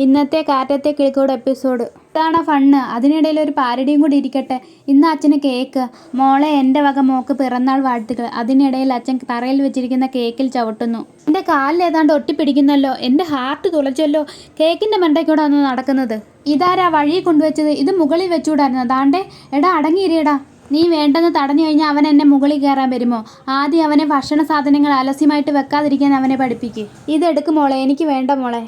ഇന്നത്തെ കാറ്റത്തെ കിളിക്കൂട് എപ്പിസോഡ് ഇതാണ് ഫണ്ണ്. അതിനിടയിൽ ഒരു പാരഡിയും കൂടി ഇരിക്കട്ടെ. ഇന്ന് അച്ഛന് കേക്ക്. മോളെ എൻ്റെ വക മോക്ക് പിറന്നാൾ വാഴ്ത്തുകൾ. അതിനിടയിൽ അച്ഛൻ തറയിൽ വെച്ചിരിക്കുന്ന കേക്കിൽ ചവിട്ടുന്നു. എൻ്റെ കാലിൽ ഏതാണ്ട് ഒട്ടിപ്പിടിക്കുന്നല്ലോ. എൻ്റെ ഹാർട്ട് തുളച്ചല്ലോ. കേക്കിൻ്റെ മണ്ടയ്ക്കൂടാണ് നടക്കുന്നത്. ഇതാരാ വഴി കൊണ്ടുവച്ചത്? ഇത് മുകളിൽ വെച്ചുകൂടായിരുന്നു. ദാണ്ടേ എടാ അടങ്ങിയിരിയടാ. നീ വേണ്ടെന്ന് തടഞ്ഞു കഴിഞ്ഞാൽ അവൻ എന്നെ മുകളിൽ കയറാൻ വരുമോ? ആദ്യം അവനെ ഭക്ഷണ സാധനങ്ങൾ ആലസ്യമായിട്ട് വെക്കാതിരിക്കാൻ അവനെ പഠിപ്പിക്കുക. ഇതെടുക്കും മോളെ. എനിക്ക് വേണ്ട മോളെ.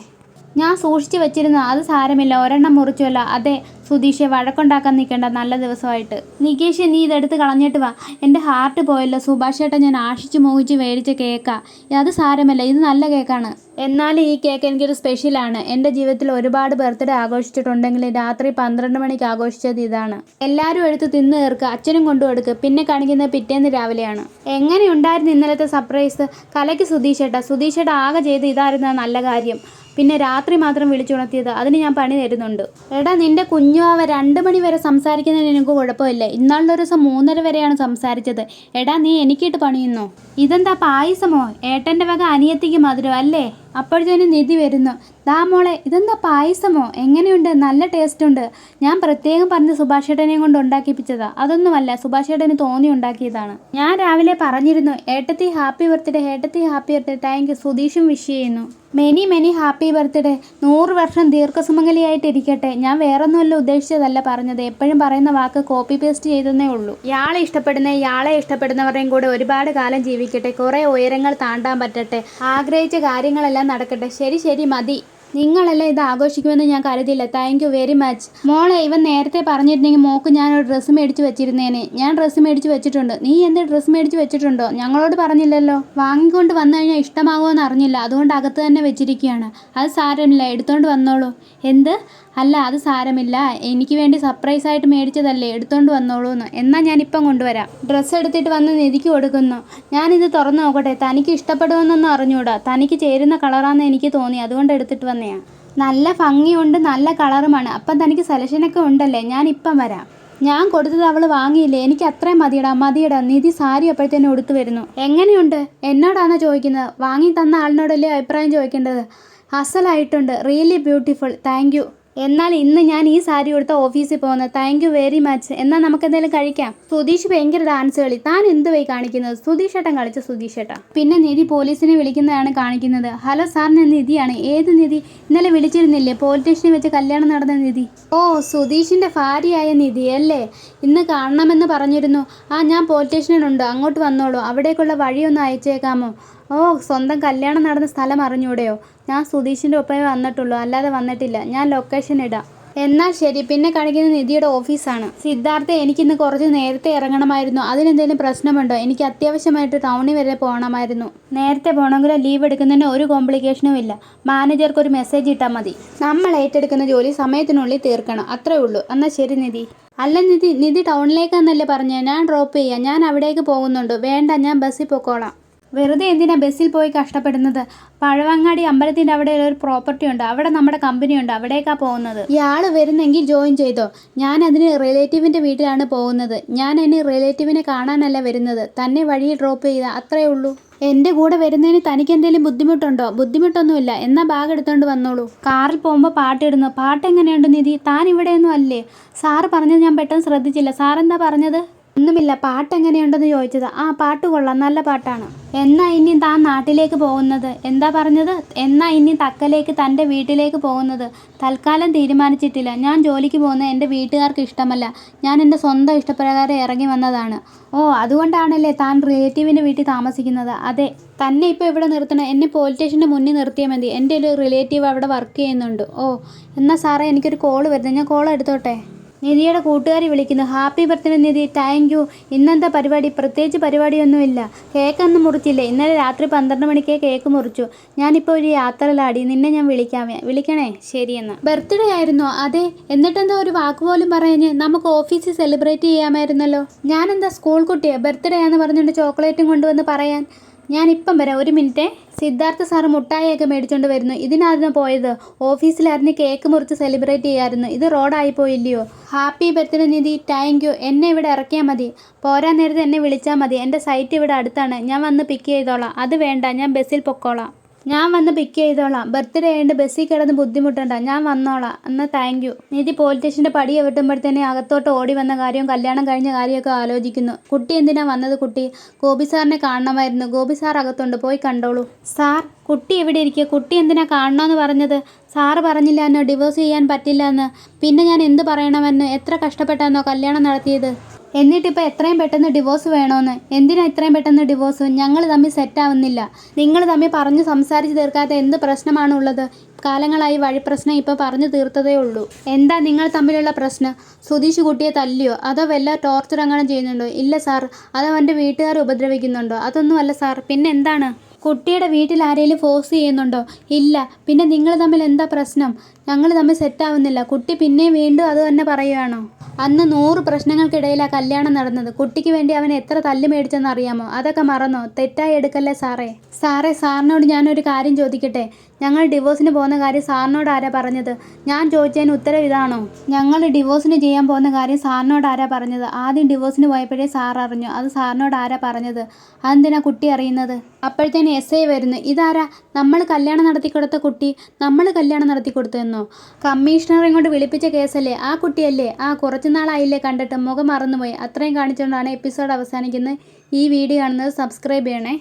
ഞാൻ സൂക്ഷിച്ചു വെച്ചിരുന്നു. അത് സാരമില്ല, ഒരെണ്ണം മുറിച്ചുവല്ലോ. അതെ സുധീഷെ, വഴക്കുണ്ടാക്കാൻ നിൽക്കേണ്ട. നല്ല ദിവസമായിട്ട്. നികേഷ്, നീ ഇതെടുത്ത് കളഞ്ഞിട്ട് വാ. എൻ്റെ ഹാർട്ട് പോയല്ലോ. സുഭാഷ് ചേട്ടൻ ഞാൻ ആശിച്ച് മോഹിച്ച് മേടിച്ച കേക്കാ. അത് സാരമില്ല, ഇത് നല്ല കേക്കാണ്. എന്നാലും ഈ കേക്ക് എനിക്കൊരു സ്പെഷ്യലാണ്. എൻ്റെ ജീവിതത്തിൽ ഒരുപാട് ബർത്ത്ഡേ ആഘോഷിച്ചിട്ടുണ്ടെങ്കിലും രാത്രി 12 മണിക്ക് ആഘോഷിച്ചത് ഇതാണ്. എല്ലാവരും എടുത്ത് തിന്നു തീർക്കുക. അച്ഛനും കൊണ്ടു കൊടുക്കുക. പിന്നെ കാണിക്കുന്നത് പിറ്റേന്ന് രാവിലെയാണ്. എങ്ങനെയുണ്ടായിരുന്നു ഇന്നലത്തെ സർപ്രൈസ്? കലയ്ക്ക് സുധീഷ് ചേട്ടാ ആകെ ചെയ്ത് ഇതായിരുന്നു നല്ല കാര്യം. പിന്നെ രാത്രി മാത്രം വിളിച്ചുണർത്തിയത്, അതിന് ഞാൻ പണി തരുന്നുണ്ട്. എടാ നിന്റെ കുഞ്ഞുവാവ 2 മണി വരെ സംസാരിക്കുന്നതിന് എനിക്ക് കുഴപ്പമില്ല. ഇന്നാളൊരു ദിവസം 3:30 വരെയാണ് സംസാരിച്ചത്. എടാ നീ എനിക്കിട്ട് പണിയുന്നോ? ഇതെന്താ പായസമോ? ഏട്ടൻ്റെ വക അനിയത്തിക്ക് മധുരം അല്ലേ? അപ്പോഴത്തേനും നിധി വരുന്നു. ദാ മോളെ, ഇതെന്താ പായസമോ? എങ്ങനെയുണ്ട്? നല്ല ടേസ്റ്റ് ഉണ്ട്. ഞാൻ പ്രത്യേകം പറഞ്ഞ് സുഭാഷ് ചേട്ടനെയും കൊണ്ട് ഉണ്ടാക്കിപ്പിച്ചതാ. അതൊന്നുമല്ല, സുഭാഷ് ചേട്ടന് തോന്നി ഉണ്ടാക്കിയതാണ്. ഞാൻ രാവിലെ പറഞ്ഞിരുന്നു ഏട്ടത്തി ഹാപ്പി ബർത്ത്ഡേ, ഏട്ടത്തി ഹാപ്പി ബർത്ത്ഡേ. Thank you. സുധീഷും വിഷ് ചെയ്യുന്നു. Many happy birthday. 100 വർഷം ദീർഘസുമംഗലിയായിട്ടിരിക്കട്ടെ. ഞാൻ വേറൊന്നുമല്ല ഉദ്ദേശിച്ചതല്ല പറഞ്ഞത്. എപ്പോഴും പറയുന്ന വാക്ക് കോപ്പി പേസ്റ്റ് ചെയ്തെന്നേ ഉള്ളൂ. യാളെ ഇഷ്ടപ്പെടുന്നവരുടെയും കൂടെ ഒരുപാട് കാലം ജീവിക്കട്ടെ. കുറേ ഉയരങ്ങൾ താണ്ടാൻ പറ്റട്ടെ. ആഗ്രഹിച്ച കാര്യങ്ങളെല്ലാം നടക്കട്ടെ. ശരി മതി. നിങ്ങളല്ലേ ഇത് ആഘോഷിക്കുമെന്ന് ഞാൻ കരുതിയില്ല. Thank you very much. മോളെ, ഇവൻ നേരത്തെ പറഞ്ഞിരുന്നെങ്കിൽ മോക്ക് ഞാനൊരു ഡ്രസ്സ് മേടിച്ച് വെച്ചിരുന്നേനെ. ഞാൻ ഡ്രസ്സ് മേടിച്ച് വെച്ചിട്ടുണ്ട്. നീ എന്ത് ഡ്രസ്സ് മേടിച്ച് വെച്ചിട്ടുണ്ടോ? ഞങ്ങളോട് പറഞ്ഞില്ലല്ലോ. വാങ്ങിക്കൊണ്ട് വന്നു കഴിഞ്ഞാൽ ഇഷ്ടമാകുമെന്ന് അറിഞ്ഞില്ല. അതുകൊണ്ട് അകത്ത് തന്നെ വെച്ചിരിക്കുകയാണ്. അത് സാരമില്ല, എടുത്തോണ്ട് വന്നോളൂ. എന്ത്? അല്ല, അത് സാരമില്ല. എനിക്ക് വേണ്ടി സർപ്രൈസായിട്ട് മേടിച്ചതല്ലേ, എടുത്തോണ്ട് വന്നോളൂ എന്ന്. എന്നാൽ ഞാനിപ്പം കൊണ്ടുവരാം. ഡ്രസ്സ് എടുത്തിട്ട് വന്ന് നിധിക്ക് കൊടുക്കുന്നു. ഞാനിത് തുറന്നു നോക്കട്ടെ. തനിക്ക് ഇഷ്ടപ്പെടുമെന്നൊന്നും അറിഞ്ഞൂടാ. തനിക്ക് ചേരുന്ന കളറാണെന്ന് എനിക്ക് തോന്നി, അതുകൊണ്ട് എടുത്തിട്ട് വന്നെയാ. നല്ല ഭംഗിയുണ്ട്, നല്ല കളറുമാണ്. അപ്പം തനിക്ക് സെലക്ഷനൊക്കെ ഉണ്ടല്ലേ? ഞാനിപ്പം വരാം. ഞാൻ കൊടുത്തത് അവൾ വാങ്ങിയില്ലേ? എനിക്ക് അത്രയും മതിയടാ. നിധി സാരി അപ്പോഴത്തേനും ഉടുത്തു വരുന്നു. എങ്ങനെയുണ്ട്? എന്നോടാണോ ചോദിക്കുന്നത്? വാങ്ങി തന്ന ആളിനോടല്ലേ അഭിപ്രായം ചോദിക്കേണ്ടത്? അസലായിട്ടുണ്ട്. Really beautiful. Thank you. എന്നാൽ ഇന്ന് ഞാൻ ഈ സാരി കൊടുത്ത ഓഫീസിൽ പോകുന്നത്. Thank you very much. എന്നാൽ നമുക്ക് എന്തെങ്കിലും കഴിക്കാം. സുധീഷ് ഭയങ്കര ഡാൻസ് കളി. താൻ എന്തുവായി കാണിക്കുന്നത്? സുധീഷ് ഏട്ടൻ കളിച്ച സുധീഷ് ഏട്ടാ. പിന്നെ നിധി പോലീസിനെ വിളിക്കുന്നതാണ് കാണിക്കുന്നത്. ഹലോ സാർ, ഞാൻ നിധിയാണ്. ഏത് നിധി? ഇന്നലെ വിളിച്ചിരുന്നില്ലേ? പോലീസ് സ്റ്റേഷനിൽ വെച്ച് കല്യാണം നടന്ന നിധി. ഓ, സുധീഷിൻ്റെ ഭാര്യയായ നിധി അല്ലേ? ഇന്ന് കാണണമെന്ന് പറഞ്ഞിരുന്നു. ഞാൻ പോലീസ് സ്റ്റേഷനിലുണ്ട്. അങ്ങോട്ട് വന്നോളൂ. അവിടേക്കുള്ള വഴിയൊന്ന് അയച്ചേക്കാമോ? ഓ, സ്വന്തം കല്യാണം നടന്ന സ്ഥലം അറിഞ്ഞൂടെയോ? ഞാൻ സുധീഷിൻ്റെ ഒപ്പമേ വന്നിട്ടുള്ളൂ, അല്ലാതെ വന്നിട്ടില്ല. ഞാൻ ലൊക്കേഷൻ ഇടാം. എന്നാൽ ശരി. പിന്നെ കാണിക്കുന്നത് നിധിയുടെ ഓഫീസാണ്. സിദ്ധാർത്ഥ, എനിക്കിന്ന് കുറച്ച് നേരത്തെ ഇറങ്ങണമായിരുന്നു. അതിനെന്തെങ്കിലും പ്രശ്നമുണ്ടോ? എനിക്ക് അത്യാവശ്യമായിട്ട് ടൗണിൽ വരെ പോകണമായിരുന്നു. നേരത്തെ പോകണമെങ്കിൽ ലീവ് എടുക്കുന്നതിന് ഒരു കോംപ്ലിക്കേഷനും ഇല്ല. മാനേജർക്ക് ഒരു മെസ്സേജ് ഇട്ടാൽ മതി. നമ്മൾ ഏറ്റെടുക്കുന്ന ജോലി സമയത്തിനുള്ളിൽ തീർക്കണം, അത്രേ ഉള്ളൂ. എന്നാൽ ശരി നിധി. അല്ല നിധി ടൗണിലേക്കാന്നല്ലേ പറഞ്ഞത്? ഞാൻ ഡ്രോപ്പ് ചെയ്യാം. ഞാൻ അവിടേക്ക് പോകുന്നുണ്ട്. വേണ്ട, ഞാൻ ബസ്സിൽ പൊക്കോളാം. വെറുതെ എന്തിനാ ബസ്സിൽ പോയി കഷ്ടപ്പെടുന്നത്? പഴവങ്ങാടി അമ്പലത്തിൻ്റെ അവിടെ ഒരു പ്രോപ്പർട്ടി ഉണ്ട്. അവിടെ നമ്മുടെ കമ്പനിയുണ്ട്. അവിടേക്കാണ് പോകുന്നത്. ഇയാൾ വരുന്നെങ്കിൽ ജോയിൻ ചെയ്തോ. ഞാൻ അതിന് റിലേറ്റീവിൻ്റെ വീട്ടിലാണ് പോകുന്നത്. ഞാൻ ഇനി റിലേറ്റീവിനെ കാണാനല്ല വരുന്നത്. തന്നെ വഴിയിൽ ഡ്രോപ്പ് ചെയ്താൽ അത്രേ ഉള്ളൂ. എൻ്റെ കൂടെ വരുന്നതിന് തനിക്ക് എന്തെങ്കിലും ബുദ്ധിമുട്ടുണ്ടോ? ബുദ്ധിമുട്ടൊന്നുമില്ല. എന്നാൽ ബാഗ് എടുത്തോണ്ട് വന്നോളൂ. കാറിൽ പോകുമ്പോൾ പാട്ടിടുന്നു. പാട്ട് എങ്ങനെയുണ്ട് നിധി? താൻ ഇവിടെയൊന്നും അല്ലേ? സാറ് പറഞ്ഞത് ഞാൻ പെട്ടെന്ന് ശ്രദ്ധിച്ചില്ല. സാറെന്താ പറഞ്ഞത്? ഒന്നുമില്ല, പാട്ട് എങ്ങനെയുണ്ടെന്ന് ചോദിച്ചത്. പാട്ട് കൊള്ളാം, നല്ല പാട്ടാണ്. എന്നാ ഇനി താൻ നാട്ടിലേക്ക് പോകുന്നത്? എന്താ പറഞ്ഞത്? എന്നാ ഇനി തക്കലേക്ക് തൻ്റെ വീട്ടിലേക്ക് പോകുന്നത്? തൽക്കാലം തീരുമാനിച്ചിട്ടില്ല. ഞാൻ ജോലിക്ക് പോകുന്നത് എൻ്റെ വീട്ടുകാർക്ക് ഇഷ്ടമല്ല. ഞാൻ എൻ്റെ സ്വന്തം ഇഷ്ടപ്രകാരം ഇറങ്ങി വന്നതാണ്. ഓ, അതുകൊണ്ടാണല്ലേ താൻ റിലേറ്റീവിൻ്റെ വീട്ടിൽ താമസിക്കുന്നത്? അതെ. തന്നെ ഇപ്പോൾ ഇവിടെ നിർത്തണം. എന്നെ പോലീസ് സ്റ്റേഷൻ്റെ മുന്നിൽ നിർത്തിയാൽ മതി. എൻ്റെ ഒരു റിലേറ്റീവ് അവിടെ വർക്ക് ചെയ്യുന്നുണ്ട്. ഓ, എന്നാൽ സാറേ, എനിക്കൊരു കോള് വരുന്നത്. ഞാൻ കോൾ എടുത്തോട്ടെ? നിധിയുടെ കൂട്ടുകാരി വിളിക്കുന്നു. Happy birthday Nidhi. Thank U. ഇന്നെന്താ പരിപാടി? പ്രത്യേകിച്ച് പരിപാടിയൊന്നുമില്ല. കേക്കൊന്നും മുറിച്ചില്ലേ? ഇന്നലെ രാത്രി 12 മണിക്കേ കേക്ക് മുറിച്ചു. ഞാനിപ്പോൾ ഒരു യാത്രയിലാടി. നിന്നെ ഞാൻ വിളിക്കണേ. ശരിയെന്നാ. ബർത്ത്ഡേ ആയിരുന്നോ? അതെ. എന്നിട്ടെന്താ ഒരു വാക്ക് പോലും പറഞ്ഞ്? നമുക്ക് ഓഫീസിൽ സെലിബ്രേറ്റ് ചെയ്യാമായിരുന്നല്ലോ. ഞാനെന്താ സ്കൂൾ കുട്ടിയെ ബർത്ത്ഡേ ആണെന്ന് പറഞ്ഞുകൊണ്ട് ചോക്ലേറ്റും കൊണ്ടുവന്ന് പറയാൻ? ഞാനിപ്പം വരാം, ഒരു മിനിറ്റേ. സിദ്ധാർത്ഥ സാറ് മുട്ടായിയൊക്കെ മേടിച്ചുകൊണ്ട് വരുന്നു. ഇതിനായിരുന്നു പോയത്? ഓഫീസിലായിരുന്നു കേക്ക് മുറിച്ച് സെലിബ്രേറ്റ് ചെയ്യാമായിരുന്നു. ഇത് റോഡായി പോയില്ലയോ? Happy birthday Nidhi. Thank you. എന്നെ ഇവിടെ ഇറക്കിയാൽ മതി. പോരാൻ നേരത്തെ എന്നെ വിളിച്ചാൽ മതി. എൻ്റെ സൈറ്റ് ഇവിടെ അടുത്താണ്. ഞാൻ വന്ന് പിക്ക് ചെയ്തോളാം. അത് വേണ്ട, ഞാൻ ബസ്സിൽ പൊക്കോളാം. ഞാൻ വന്ന് പിക്ക് ചെയ്തോളാം. ബർത്ത്ഡേ ആയതുകൊണ്ട് ബസ്സിൽ കിടന്ന് ബുദ്ധിമുട്ടണ്ട. ഞാൻ വന്നോളാം. എന്നാൽ താങ്ക് യു. നിധി പോലീസ് സ്റ്റേഷൻ്റെ പടി എവിട്ടുമ്പോഴത്തേനെ അകത്തോട്ട് ഓടി വന്ന കാര്യവും കല്യാണം കഴിഞ്ഞ കാര്യമൊക്കെ ആലോചിക്കുന്നു. കുട്ടി എന്തിനാ വന്നത്? കുട്ടി ഗോപി സാറിനെ കാണണമായിരുന്നു. ഗോപി സാർ അകത്തുണ്ട്, പോയി കണ്ടോളൂ. സാർ, കുട്ടി എവിടെ ഇരിക്കുക? കുട്ടി എന്തിനാ കാണണമെന്ന് പറഞ്ഞത്? സാറ് പറഞ്ഞില്ല എന്നോ ഡിവോഴ്സ് ചെയ്യാൻ പറ്റില്ല എന്ന്? പിന്നെ ഞാൻ എന്ത് പറയണമെന്ന്? എത്ര കഷ്ടപ്പെട്ടാന്നോ കല്യാണം നടത്തിയത്? എന്നിട്ടിപ്പോൾ എത്രയും പെട്ടെന്ന് ഡിവോഴ്സ് വേണമെന്ന്? എന്തിനാ ഇത്രയും പെട്ടെന്ന് ഡിവോഴ്സ്? ഞങ്ങൾ തമ്മിൽ സെറ്റാവുന്നില്ല. നിങ്ങൾ തമ്മിൽ പറഞ്ഞ് സംസാരിച്ച് തീർക്കാത്ത എന്ത് പ്രശ്നമാണ് ഉള്ളത്? കാലങ്ങളായി വഴിപ്രശ്നം ഇപ്പോൾ പറഞ്ഞു തീർത്തതേ ഉള്ളൂ. എന്താ നിങ്ങൾ തമ്മിലുള്ള പ്രശ്നം? സുധീഷ് കുട്ടിയെ തല്ലിയോ? അതോ വല്ല ടോർച്ചർ അങ്ങനെ ചെയ്യുന്നുണ്ടോ? ഇല്ല സാർ. അതോ അവൻ്റെ വീട്ടുകാർ ഉപദ്രവിക്കുന്നുണ്ടോ? അതൊന്നുമല്ല സാർ. പിന്നെ എന്താണ്? കുട്ടിയുടെ വീട്ടിൽ ആരെങ്കിലും ഫോഴ്സ് ചെയ്യുന്നുണ്ടോ? ഇല്ല. പിന്നെ നിങ്ങൾ തമ്മിൽ എന്താ പ്രശ്നം? ഞങ്ങൾ തമ്മിൽ സെറ്റാവുന്നില്ല. കുട്ടി പിന്നെയും വീണ്ടും അത് തന്നെ പറയുകയാണോ? അന്ന് 100 പ്രശ്നങ്ങൾക്കിടയിലാണ് കല്യാണം നടന്നത്. കുട്ടിക്ക് വേണ്ടി അവൻ എത്ര തല്ല് മേടിച്ചെന്ന് അറിയാമോ? അതൊക്കെ മറന്നോ? തെറ്റായി എടുക്കല്ലേ സാറേ. സാറിനോട് ഞാനൊരു കാര്യം ചോദിക്കട്ടെ? ഞങ്ങൾ ഡിവോഴ്സിന് പോകുന്ന കാര്യം സാറിനോട് ആരാ പറഞ്ഞത്? ഞാൻ ചോദിച്ചതിന് ഉത്തരം ഇതാണോ? ഞങ്ങൾ ഡിവോഴ്സിന് ചെയ്യാൻ പോകുന്ന കാര്യം സാറിനോട് ആരാ പറഞ്ഞത്? ആദ്യം ഡിവോഴ്സിന് പോയപ്പോഴേ സാർ അറിഞ്ഞു. അത് സാറിനോട് ആരാ പറഞ്ഞത്? അതെന്തിനാ കുട്ടി അറിയുന്നത്? അപ്പോഴത്തേന് SI വരുന്നു. ഇതാരാ? നമ്മൾ കല്യാണം നടത്തിക്കൊടുത്ത കുട്ടി. നമ്മൾ കല്യാണം നടത്തിക്കൊടുത്തതെന്നോ? കമ്മീഷണർ ഇങ്ങോട്ട് വിളിപ്പിച്ച കേസല്ലേ? ആ കുട്ടിയല്ലേ? കുറച്ച് നാളായില്ലേ കണ്ടിട്ട്? മുഖം മറന്നുപോയി. അത്രയും കാണിച്ചുകൊണ്ടാണ് എപ്പിസോഡ് അവസാനിക്കുന്നത്. ഈ വീഡിയോ കാണുന്നത് സബ്സ്ക്രൈബ് ചെയ്യണേ.